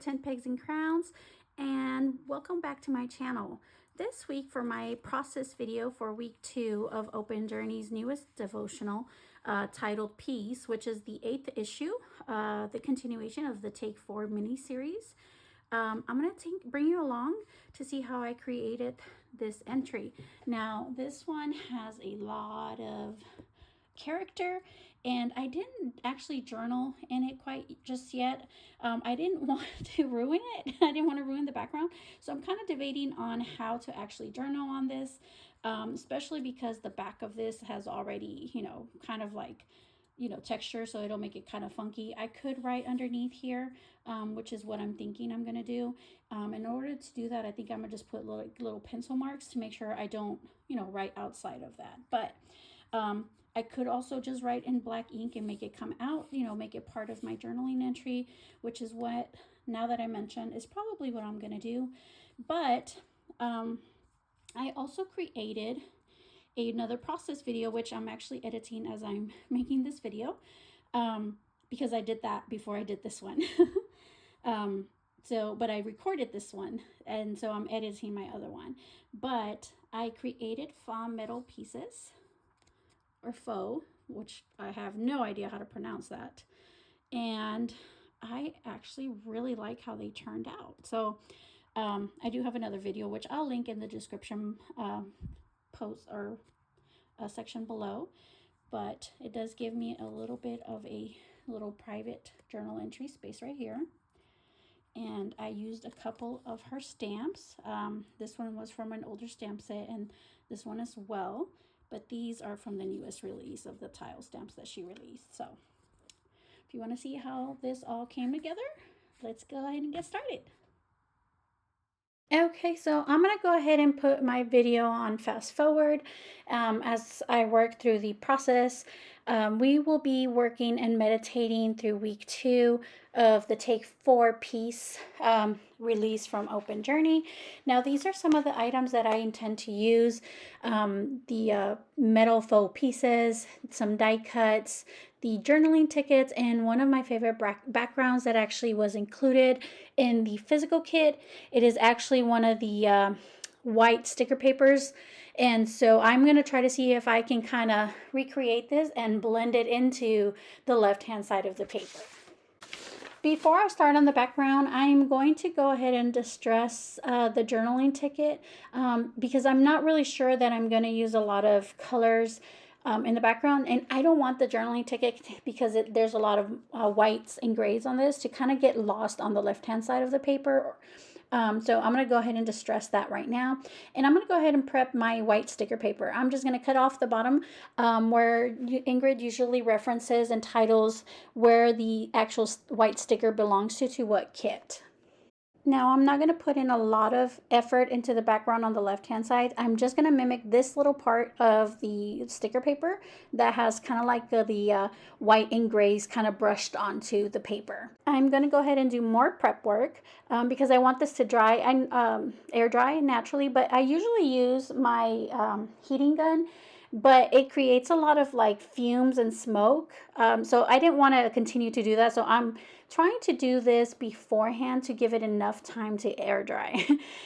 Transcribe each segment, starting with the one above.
Tent Pegs and Crowns, and welcome back to my channel. This week for my process video for week 2 of Open Journey's newest devotional titled Peace, which is the 8th issue, the continuation of the Take4 mini-series. I'm going to bring you along to see how I created this entry. Now, this one has a lot of character, and I didn't actually journal in it quite just yet. I didn't want to ruin it. I didn't want to ruin the background, so I'm kind of debating on how to actually journal on this, especially because the back of this has already, kind of like, texture, so it'll make it kind of funky. I could write underneath here, which is what I'm thinking I'm gonna do. In order to do that, I think I'm gonna just put little pencil marks to make sure I don't, write outside of that. But I could also just write in black ink and make it come out, make it part of my journaling entry, which is what, now that I mentioned, is probably what I'm gonna do. But I also created another process video, which I'm actually editing as I'm making this video, because I did that before I did this one. But I recorded this one, and so I'm editing my other one. But I created faux metal pieces, or faux, which I have no idea how to pronounce that. And I actually really like how they turned out. So I do have another video, which I'll link in the description post or a section below, but it does give me a little bit of a little private journal entry space right here. And I used a couple of her stamps. This one was from an older stamp set, and this one as well, but these are from the newest release of the tile stamps that she released. So if you want to see how this all came together, let's go ahead and get started. Okay, so I'm going to go ahead and put my video on fast forward as I work through the process. We will be working and meditating through week 2 of the Take4 piece release from Open Journey. Now, these are some of the items that I intend to use. The metal faux pieces, some die cuts, the journaling tickets, and one of my favorite backgrounds that actually was included in the physical kit. It is actually one of the white sticker papers, and so I'm going to try to see if I can kind of recreate this and blend it into the left hand side of the paper. Before I start on the background, I'm going to go ahead and distress the journaling ticket because I'm not really sure that I'm going to use a lot of colors in the background, and I don't want the journaling ticket because there's a lot of whites and grays on this to kind of get lost on the left hand side of the paper. So I'm going to go ahead and distress that right now, and I'm going to go ahead and prep my white sticker paper. I'm just going to cut off the bottom where Ingrid usually references and titles where the actual white sticker belongs to what kit. Now, I'm not going to put in a lot of effort into the background on the left-hand side. I'm just going to mimic this little part of the sticker paper that has kind of like the white and grays kind of brushed onto the paper. I'm going to go ahead and do more prep work because I want this to dry and air dry naturally, but I usually use my heating gun, but it creates a lot of like fumes and smoke. So I didn't want to continue to do that. So I'm trying to do this beforehand to give it enough time to air dry.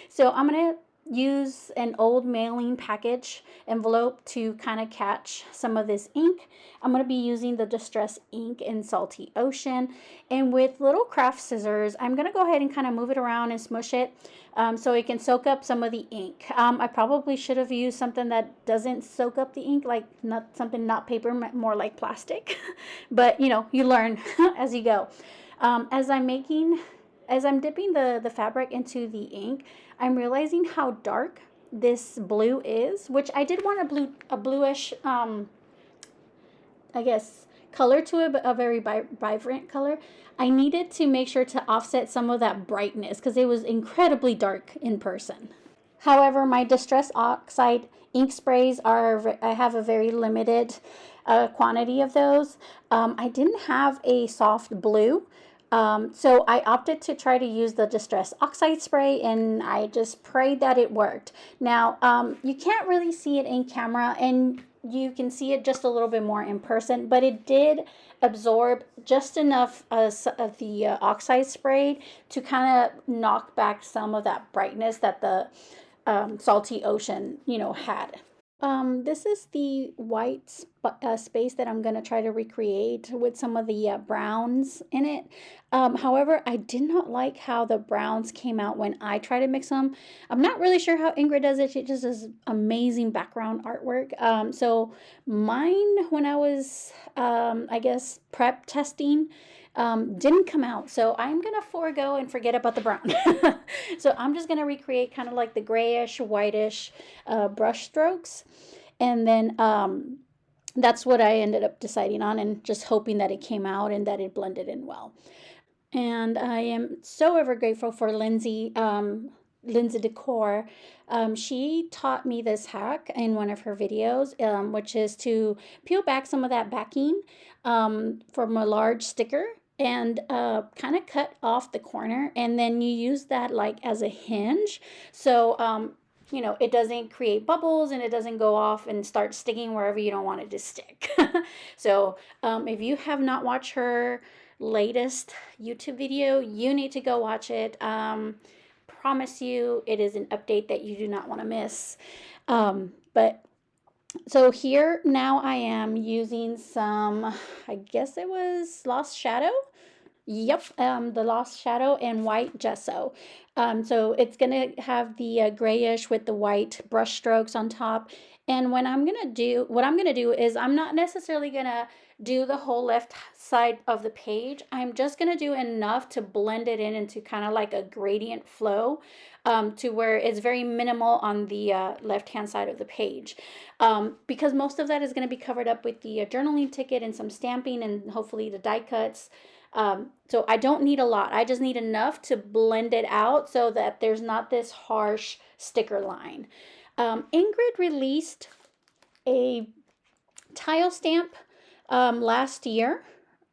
So I'm going to use an old mailing package envelope to kind of catch some of this ink. I'm going to be using the Distress ink in Salty Ocean, and with little craft scissors I'm going to go ahead and kind of move it around and smush it so it can soak up some of the ink. I probably should have used something that doesn't soak up the ink, like not paper, more like plastic. But you learn as you go. As I'm dipping the fabric into the ink, I'm realizing how dark this blue is, which I did want a bluish, I guess, color to it, but a very vibrant color. I needed to make sure to offset some of that brightness because it was incredibly dark in person. However, my Distress Oxide ink sprays I have a very limited quantity of those. I didn't have a soft blue. So I opted to try to use the Distress Oxide spray, and I just prayed that it worked. Now, you can't really see it in camera, and you can see it just a little bit more in person, but it did absorb just enough of the oxide spray to kind of knock back some of that brightness that the salty ocean, had. This is the white space that I'm going to try to recreate with some of the browns in it. However, I did not like how the browns came out when I tried to mix them. I'm not really sure how Ingrid does it. She just does amazing background artwork. So mine, when I was, I guess, prep testing, didn't come out. So I'm going to forego and forget about the brown. So I'm just going to recreate kind of like the grayish, whitish brush strokes. And then that's what I ended up deciding on, and just hoping that it came out and that it blended in well. And I am so ever grateful for Lindsay Decor. She taught me this hack in one of her videos, which is to peel back some of that backing from a large sticker and kind of cut off the corner, and then you use that like as a hinge. So it doesn't create bubbles and it doesn't go off and start sticking wherever you don't want it to stick. So if you have not watched her latest YouTube video, you need to go watch it. Promise you, it is an update that you do not want to miss. But so here now I am using some, I guess it was Lost Shadow. Yep, the Lost Shadow and white gesso. So it's gonna have the grayish with the white brush strokes on top. And what I'm gonna do is I'm not necessarily gonna do the whole left side of the page. I'm just gonna do enough to blend it in into kind of like a gradient flow, to where it's very minimal on the left-hand side of the page. Because most of that is gonna be covered up with the journaling ticket and some stamping and hopefully the die cuts. So I don't need a lot. I just need enough to blend it out so that there's not this harsh sticker line. Ingrid released a tile stamp last year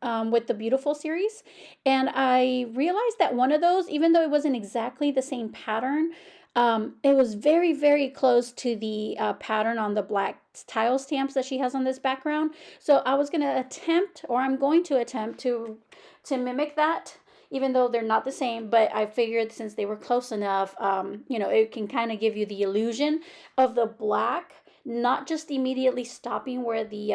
with the Beautiful series. And I realized that one of those, even though it wasn't exactly the same pattern, it was very, very close to the pattern on the black tile stamps that she has on this background. So I was going to attempt, or I'm going to attempt to mimic that, even though they're not the same. But I figured since they were close enough, it can kind of give you the illusion of the black not just immediately stopping where the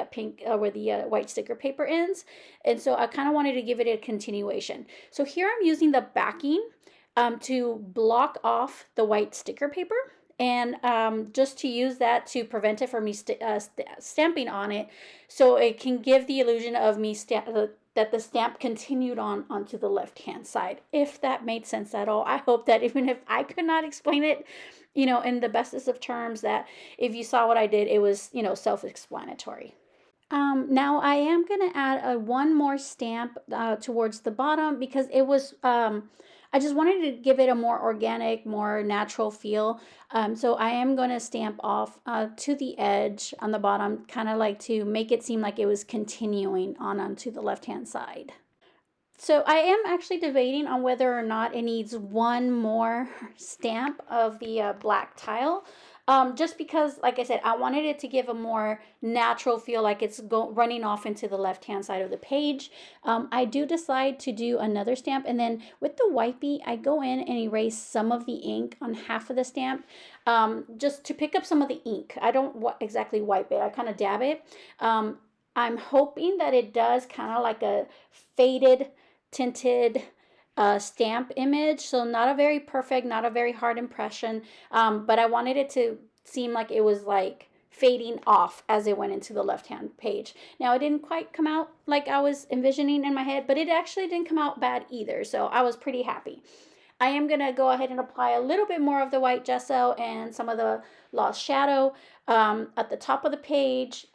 white sticker paper ends. And so I kind of wanted to give it a continuation. So here I'm using the backing to block off the white sticker paper, and just to use that to prevent it from me stamping on it, so it can give the illusion of me that the stamp continued onto the left hand side, if that made sense at all. I hope that even if I could not explain it, in the bestest of terms, that if you saw what I did, it was, self-explanatory. Now I am going to add one more stamp towards the bottom, because it was, I just wanted to give it a more organic, more natural feel. So I am going to stamp off to the edge on the bottom, kind of like to make it seem like it was continuing onto the left-hand side. So I am actually debating on whether or not it needs one more stamp of the black tile. Just because, like I said, I wanted it to give a more natural feel, like it's running off into the left-hand side of the page. I do decide to do another stamp, and then with the wipey, I go in and erase some of the ink on half of the stamp, just to pick up some of the ink. I don't exactly wipe it. I kind of dab it. I'm hoping that it does kind of like a faded, tinted stamp image, so not a very perfect, not a very hard impression, but I wanted it to seem like it was like fading off as it went into the left hand page. Now it didn't quite come out like I was envisioning in my head, but it actually didn't come out bad either, so I was pretty happy. I am going to go ahead and apply a little bit more of the white gesso and some of the Lost Shadow at the top of the page,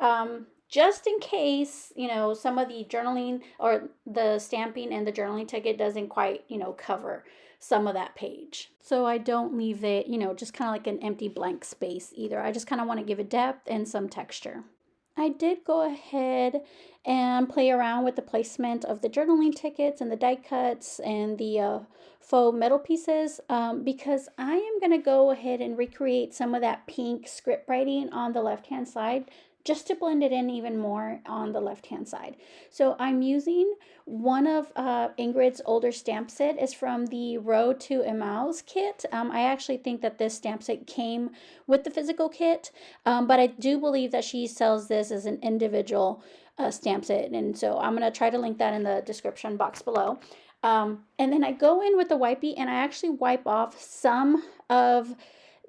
just in case, some of the journaling or the stamping and the journaling ticket doesn't quite, cover some of that page. So I don't leave it, just kind of like an empty blank space either. I just kind of want to give it depth and some texture. I did go ahead and play around with the placement of the journaling tickets and the die cuts and the faux metal pieces, because I am going to go ahead and recreate some of that pink script writing on the left hand side just to blend it in even more on the left hand side. So I'm using one of Ingrid's older stamp set. Is from the Road to Emmaus kit. I actually think that this stamp set came with the physical kit, but I do believe that she sells this as an individual stamp set, and so I'm going to try to link that in the description box below. And then I go in with the wipey and I actually wipe off some of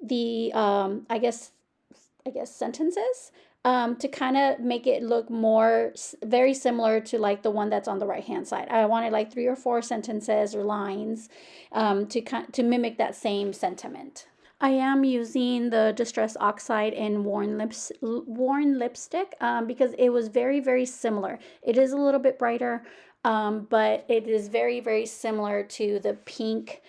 the I guess sentences, to kind of make it look more very similar to like the one that's on the right hand side. I wanted like 3 or 4 sentences or lines, to mimic that same sentiment. I am using the Distress Oxide and Worn Lipstick, because it was very, very similar. It is a little bit brighter, but it is very, very similar to the pink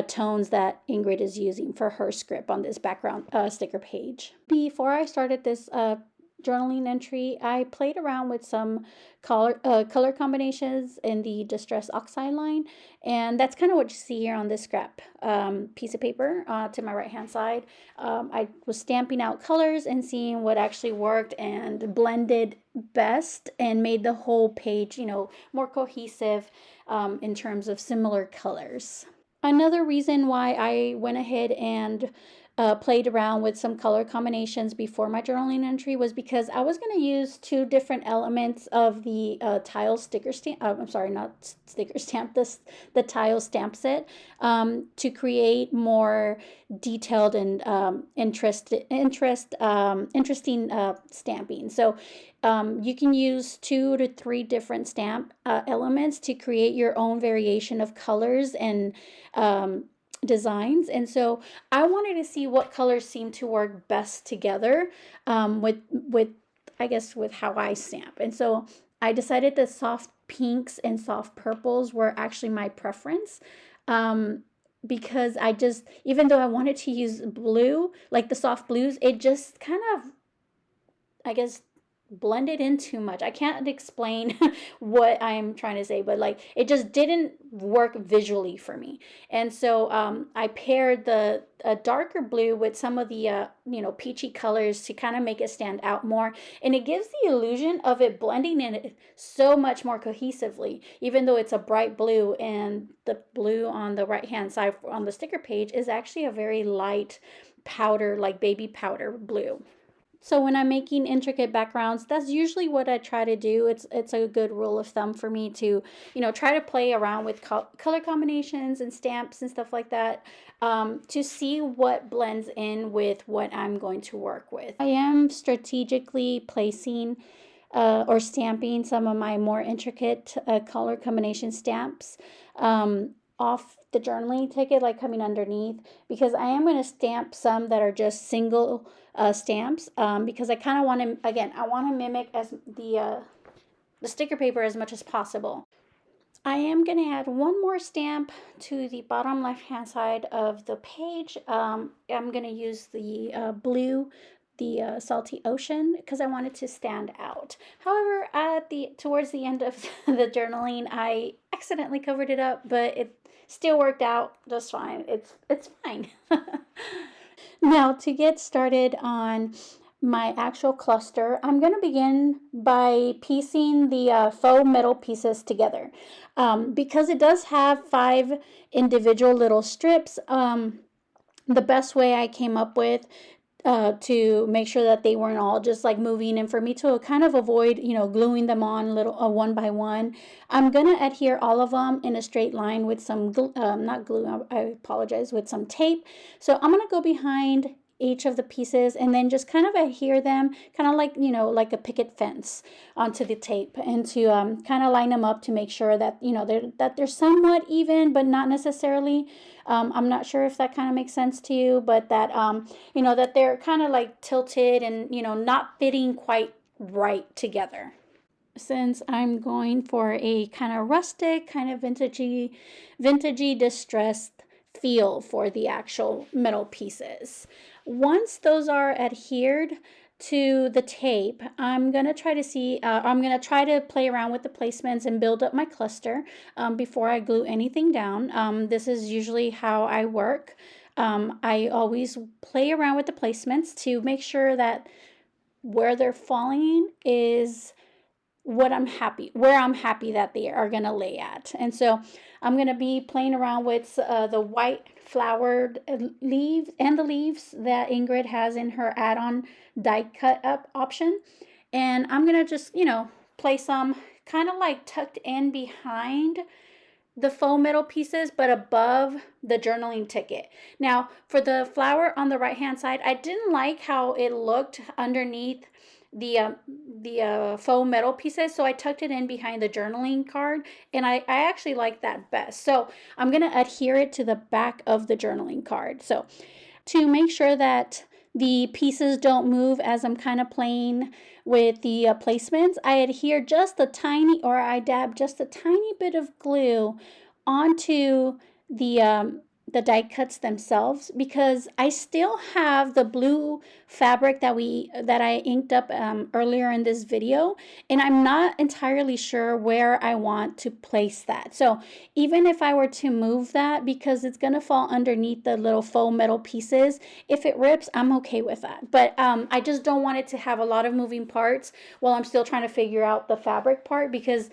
tones that Ingrid is using for her script on this background sticker page. Before I started this journaling entry, I played around with some color combinations in the Distress Oxide line, and that's kind of what you see here on this scrap piece of paper to my right hand side. I was stamping out colors and seeing what actually worked and blended best and made the whole page, more cohesive in terms of similar colors. Another reason why I went ahead and played around with some color combinations before my journaling entry was because I was going to use 2 different elements of the tile sticker stamp. I'm sorry, not sticker stamp. The tile stamp set, to create more detailed and interesting stamping. So you can use 2 to 3 different stamp elements to create your own variation of colors and designs. And so I wanted to see what colors seem to work best together, with I guess with how I stamp. And so I decided that soft pinks and soft purples were actually my preference, because even though I wanted to use blue, like the soft blues, it just kind of, I guess, blended in too much. I can't explain what I'm trying to say, but like it just didn't work visually for me. And so I paired the darker blue with some of the peachy colors to kind of make it stand out more, and it gives the illusion of it blending in so much more cohesively, even though it's a bright blue, and the blue on the right hand side on the sticker page is actually a very light powder, like baby powder blue. So when I'm making intricate backgrounds, that's usually what I try to do. It's a good rule of thumb for me to, try to play around with color combinations and stamps and stuff like that, to see what blends in with what I'm going to work with. I am strategically placing or stamping some of my more intricate color combination stamps off the journaling ticket, like coming underneath, because I am going to stamp some that are just single stamps, because I kind of want to, again, I want to mimic as the sticker paper as much as possible. I am going to add one more stamp to the bottom left hand side of the page. I'm going to use the blue, the salty ocean, because I want it to stand out. However, towards the end of the journaling, I accidentally covered it up, but it still worked out just fine. It's fine. Now, to get started on my actual cluster, I'm going to begin by piecing the faux metal pieces together. Because it does have 5 individual little strips, the best way I came up with to make sure that they weren't all just like moving, and for me to kind of avoid, gluing them on one by one, I'm gonna adhere all of them in a straight line with some not glue, I apologize, with some tape. So I'm gonna go behind each of the pieces and then just kind of adhere them, kind of like, like a picket fence onto the tape, and to kind of line them up to make sure that, they're somewhat even, but not necessarily. I'm not sure if that kind of makes sense to you, but that, that they're kind of like tilted and, not fitting quite right together. Since I'm going for a kind of rustic, kind of vintagey distressed feel for the actual metal pieces. Once those are adhered to the tape, I'm going to try to play around with the placements and build up my cluster before I glue anything down. This is usually how I work. I always play around with the placements to make sure that where they're falling is where I'm happy that they are going to lay at. And so I'm going to be playing around with the white flowered leaves and the leaves that Ingrid has in her add-on die cut up option. And I'm going to just, place some kind of like tucked in behind the faux metal pieces, but above the journaling ticket. Now, for the flower on the right hand side, I didn't like how it looked underneath the faux metal pieces, so I tucked it in behind the journaling card, and I actually like that best. So I'm going to adhere it to the back of the journaling card. So to make sure that the pieces don't move as I'm kind of playing with the placements, I adhere I dab just a tiny bit of glue onto the die cuts themselves, because I still have the blue fabric that I inked up earlier in this video, and I'm not entirely sure where I want to place that. So even if I were to move that, because it's going to fall underneath the little faux metal pieces, if it rips, I'm okay with that. But I just don't want it to have a lot of moving parts while I'm still trying to figure out the fabric part, because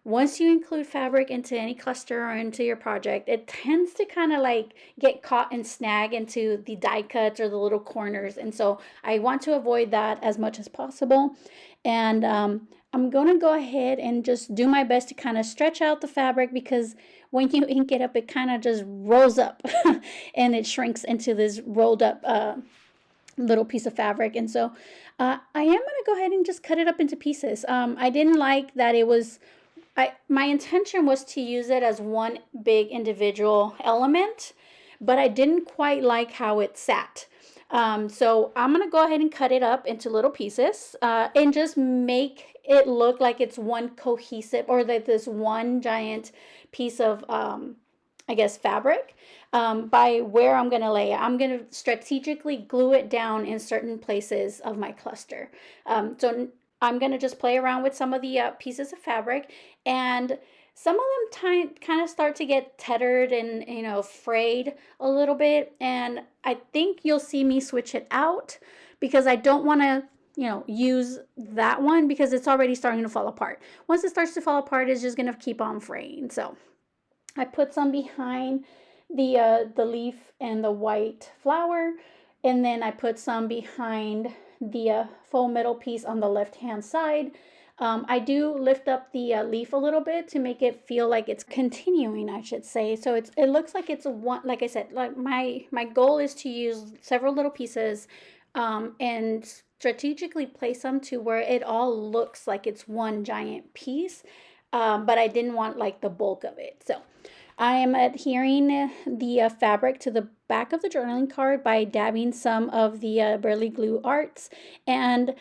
once you include fabric into any cluster or into your project, it tends to kind of like get caught and snag into the die cuts or the little corners. And so I want to avoid that as much as possible. And I'm going to go ahead and just do my best to kind of stretch out the fabric, because when you ink it up, it kind of just rolls up and it shrinks into this rolled up little piece of fabric. And so I am going to go ahead and just cut it up into pieces. I didn't like that it was my intention was to use it as one big individual element, but I didn't quite like how it sat. So I'm going to go ahead and cut it up into little pieces and just make it look like it's one cohesive, or that this one giant piece of, fabric by where I'm going to lay it. I'm going to strategically glue it down in certain places of my cluster. So I'm going to just play around with some of the pieces of fabric, and some of them kind of start to get tethered and, frayed a little bit. And I think you'll see me switch it out, because I don't want to, use that one, because it's already starting to fall apart. Once it starts to fall apart, it's just going to keep on fraying. So I put some behind the leaf and the white flower, and then I put some behind the faux metal piece on the left hand side. I do lift up the leaf a little bit to make it feel like it's continuing, I should say. So it looks like it's one, like I said, like my goal is to use several little pieces and strategically place them to where it all looks like it's one giant piece, but I didn't want like the bulk of it. So I am adhering the fabric to the back of the journaling card by dabbing some of the Burley Glue Arts. And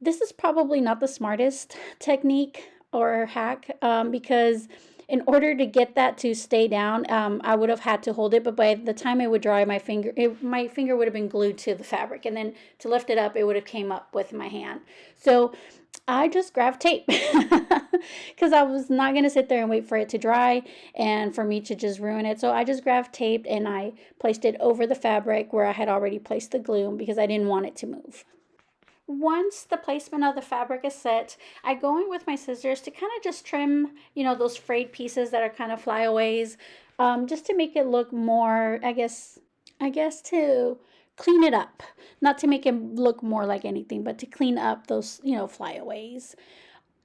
this is probably not the smartest technique or hack, because in order to get that to stay down, I would have had to hold it, but by the time it would dry, my finger would have been glued to the fabric, and then to lift it up, it would have came up with my hand. So I just grabbed tape, because I was not going to sit there and wait for it to dry and for me to just ruin it. So I just grabbed tape and I placed it over the fabric where I had already placed the glue, because I didn't want it to move. Once the placement of the fabric is set, I go in with my scissors to kind of just trim, those frayed pieces that are kind of flyaways, just to make it look more, I guess to clean it up, not to make it look more like anything, but to clean up those, flyaways.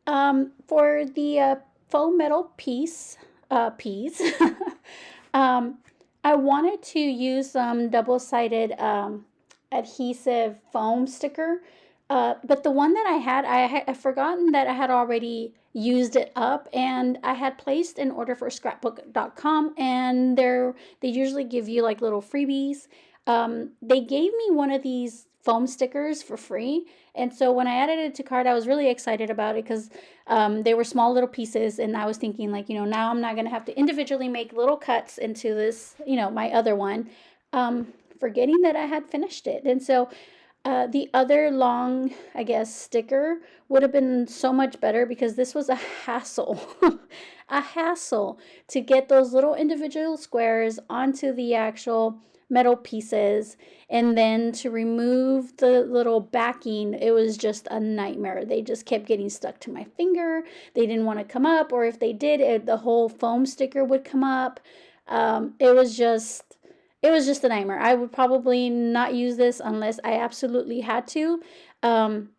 For the faux metal piece, I wanted to use some double-sided adhesive foam sticker. But the one that I had forgotten that I had already used it up, and I had placed an order for scrapbook.com, and they usually give you like little freebies. They gave me one of these foam stickers for free, and so when I added it to cart, I was really excited about it, because they were small little pieces, and I was thinking like, now I'm not going to have to individually make little cuts into this, my other one, forgetting that I had finished it. And so the other long, sticker would have been so much better, because this was a hassle, a hassle to get those little individual squares onto the actual metal pieces, and then to remove the little backing, it was just a nightmare. They just kept getting stuck to my finger. They didn't want to come up, or if they did, the whole foam sticker would come up. It was just a nightmare. I would probably not use this unless I absolutely had to,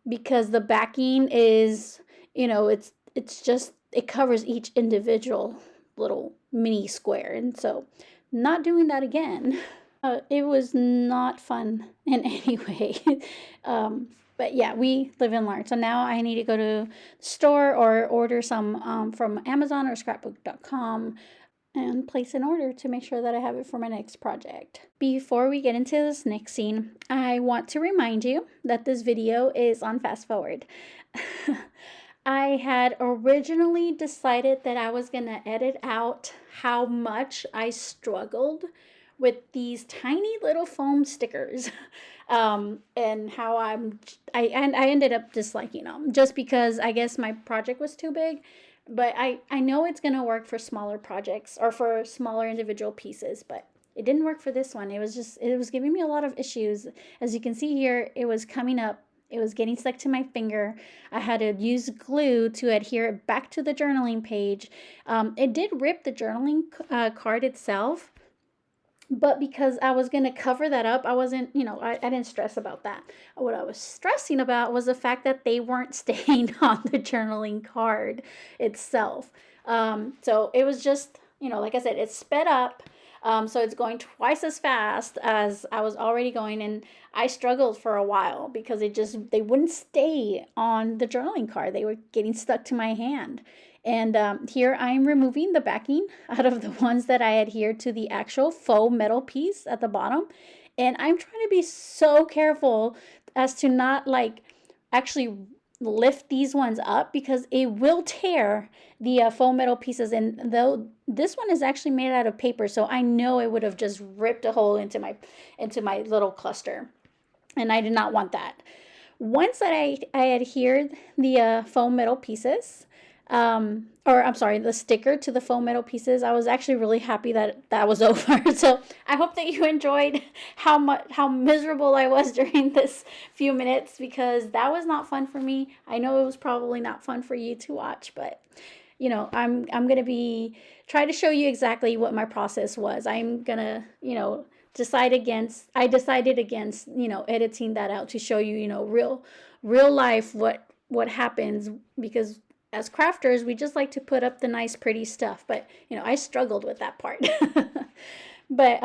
because the backing is, it's just, it covers each individual little mini square, and so not doing that again. It was not fun in any way. But yeah, we live and learn. So now I need to go to the store or order some from Amazon or scrapbook.com and place an order to make sure that I have it for my next project. Before we get into this next scene, I want to remind you that this video is on fast forward. I had originally decided that I was going to edit out how much I struggled with these tiny little foam stickers, and how I ended up disliking them just because I guess my project was too big. But I know it's going to work for smaller projects or for smaller individual pieces, but it didn't work for this one. It was giving me a lot of issues. As you can see here, it was coming up. It was getting stuck to my finger. I had to use glue to adhere it back to the journaling page. It did rip the journaling card itself, but because I was going to cover that up, I wasn't, I didn't stress about that. What I was stressing about was the fact that they weren't staying on the journaling card itself. So it was just, like I said, it's sped up. So it's going twice as fast as I was already going. And I struggled for a while because they wouldn't stay on the journaling card. They were getting stuck to my hand. And here I'm removing the backing out of the ones that I adhered to the actual faux metal piece at the bottom. And I'm trying to be so careful as to not actually lift these ones up because it will tear the faux metal pieces. And though this one is actually made out of paper, so I know it would have just ripped a hole into my little cluster. And I did not want that. Once that I adhered the faux metal pieces, the sticker to the faux metal pieces, I was actually really happy that was over. So I hope that you enjoyed how miserable I was during this few minutes, because that was not fun for me. I know it was probably not fun for you to watch, but I'm going to try to show you exactly what my process was. I'm going to, decided against editing that out to show you, real life what happens, because as crafters, we just like to put up the nice, pretty stuff. But, I struggled with that part. But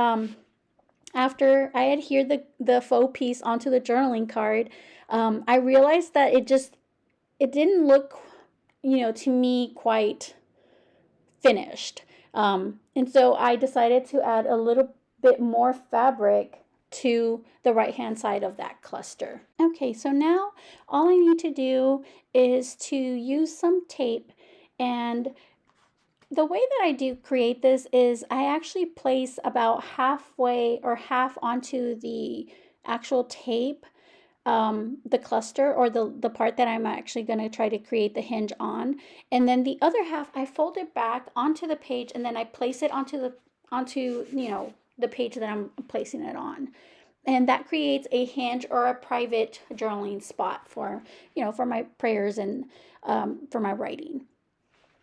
after I adhered the faux piece onto the journaling card, I realized that it didn't look, to me quite finished. And so I decided to add a little bit more fabric to the right hand side of that cluster. Okay, so now all I need to do is to use some tape, and the way that I do create this is I actually place about halfway or half onto the actual tape, the cluster or the part that I'm actually going to try to create the hinge on, and then the other half I fold it back onto the page, and then I place it onto the page that I'm placing it on. And that creates a hinge or a private journaling spot for my prayers and for my writing.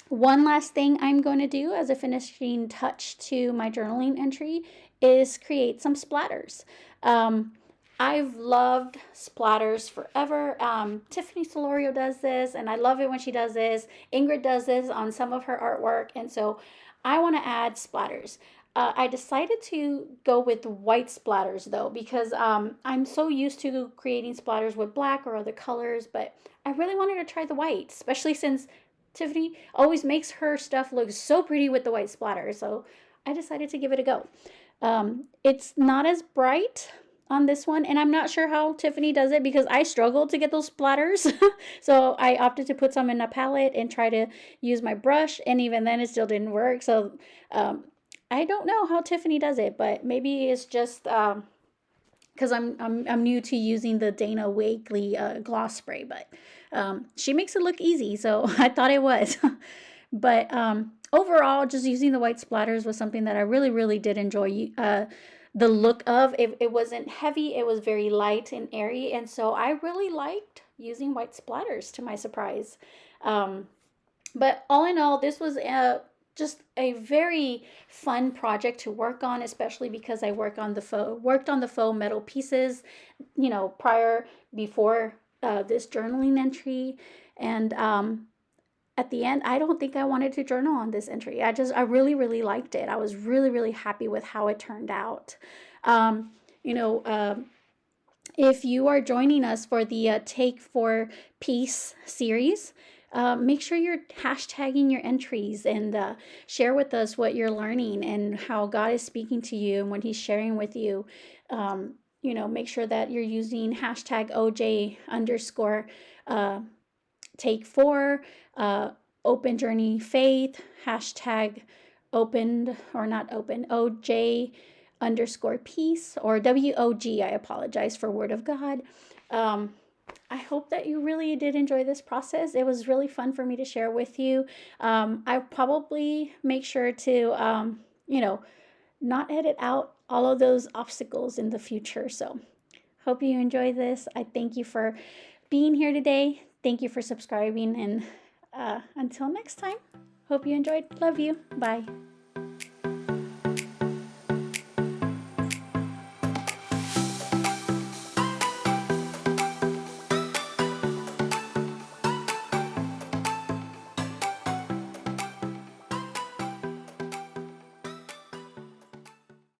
One last thing I'm going to do as a finishing touch to my journaling entry is create some splatters. I've loved splatters forever. Tiffany Solorio does this, and I love it when she does this. Ingrid does this on some of her artwork, and so I want to add splatters. I decided to go with white splatters though, because I'm so used to creating splatters with black or other colors, but I really wanted to try the white, especially since Tiffany always makes her stuff look so pretty with the white splatter. So I decided to give it a go. It's not as bright on this one, and I'm not sure how Tiffany does it because I struggled to get those splatters. So I opted to put some in a palette and try to use my brush, and even then it still didn't work. So I don't know how Tiffany does it, but maybe it's just because I'm new to using the Dana Wakley gloss spray, but she makes it look easy, so I thought it was. But overall, just using the white splatters was something that I really, really did enjoy. the look of it wasn't heavy, it was very light and airy, and so I really liked using white splatters, to my surprise. um, but all in all, this was just a very fun project to work on, especially because I worked on the faux metal pieces, before this journaling entry. And at the end, I don't think I wanted to journal on this entry. I really, really liked it. I was really, really happy with how it turned out. Um, you know, if you are joining us for the Take4 Peace series, make sure you're hashtagging your entries and share with us what you're learning and how God is speaking to you and what He's sharing with you. Make sure that you're using hashtag OJ underscore Take4, openjourneyfaith, hashtag opened or not open, OJ underscore peace, or WOG. I apologize for Word of God. I hope that you really did enjoy this process. It was really fun for me to share with you. I probably make sure to, not edit out all of those obstacles in the future. So, hope you enjoy this. I thank you for being here today. Thank you for subscribing. And until next time, hope you enjoyed. Love you. Bye.